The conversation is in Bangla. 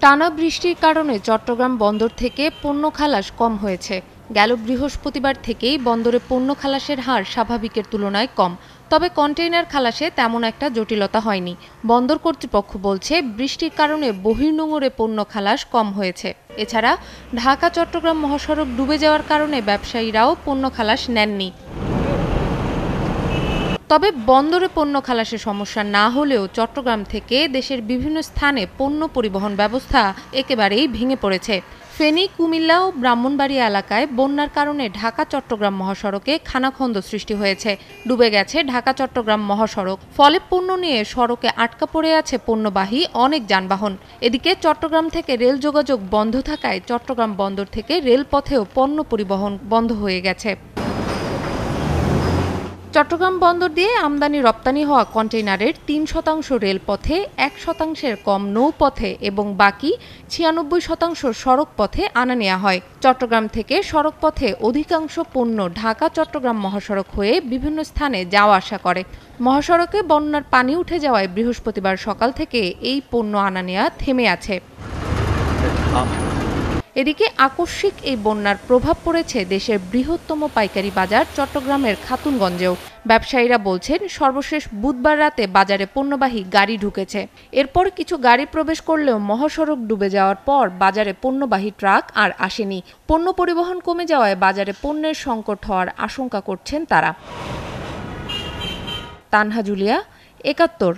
টানা বৃষ্টির কারণে চট্টগ্রাম বন্দর থেকে পণ্য খালাস কম হয়েছে। গেল বৃহস্পতিবার থেকেই বন্দরে পণ্য খালাসের হার স্বাভাবিকের তুলনায় কম। তবে কন্টেইনার খালাসে তেমন একটা জটিলতা হয়নি। বন্দর কর্তৃপক্ষ বলছে, বৃষ্টির কারণে বহির্নোঙরে পণ্য খালাস কম হয়েছে। এছাড়া ঢাকা চট্টগ্রাম মহাসড়ক ডুবে যাওয়ার কারণে ব্যবসায়ীরাও পণ্য খালাস নেননি। তবে বন্দরে পণ্য খালাসে সমস্যা না হলেও চট্টগ্রাম থেকে দেশের বিভিন্ন স্থানে পণ্য পরিবহন ব্যবস্থা একেবারেই ভেঙে পড়েছে। ফেনী, কুমিল্লা ও ব্রাহ্মণবাড়িয়া এলাকায় বন্যার কারণে ঢাকা চট্টগ্রাম মহাসড়কে খানাখন্দ সৃষ্টি হয়েছে। ডুবে গেছে ঢাকা চট্টগ্রাম মহাসড়ক। ফলে পণ্য নিয়ে সড়কে আটকা পড়ে আছে পণ্যবাহী অনেক যানবাহন। এদিকে চট্টগ্রাম থেকে রেল যোগাযোগ বন্ধ থাকায় চট্টগ্রাম বন্দর থেকে রেলপথেও পণ্য পরিবহন বন্ধ হয়ে গেছে। চট্টগ্রাম বন্দর দিয়ে আমদানি রপ্তানি হওয়া কন্টেইনারের ৩% রেলপথে, ১% কম নৌপথে এবং বাকি ৯৬% সড়ক পথে আনা নেওয়া হয়। চট্টগ্রাম থেকে সড়ক পথে অধিকাংশ পণ্য ঢাকা চট্টগ্রাম মহাসড়ক হয়ে বিভিন্ন স্থানে যাওয়া আসা করে। মহাসড়কে বন্যার পানি উঠে যাওয়ায় বৃহস্পতিবার সকাল থেকে এই পণ্য আনা নেওয়া থেমে আছে। এদিকে আকস্মিক এই বন্যার প্রভাব পড়েছে দেশের বৃহত্তম পাইকারি বাজার চট্টগ্রামের খাতুনগঞ্জেও। ব্যবসায়ীরা বলছেন, সর্বশেষ বুধবার রাতে বাজারে পণ্যবাহী গাড়ি ঢুকেছে। এরপর কিছু গাড়ি প্রবেশ করলেও মহাসড়ক ডুবে যাওয়ার পর বাজারে পণ্যবাহী ট্রাক আর আসেনি। পণ্য পরিবহন কমে যাওয়ায় বাজারে পণ্যের সংকট হওয়ার আশঙ্কা করছেন তারা। তানহা জুলিয়া, ৭১।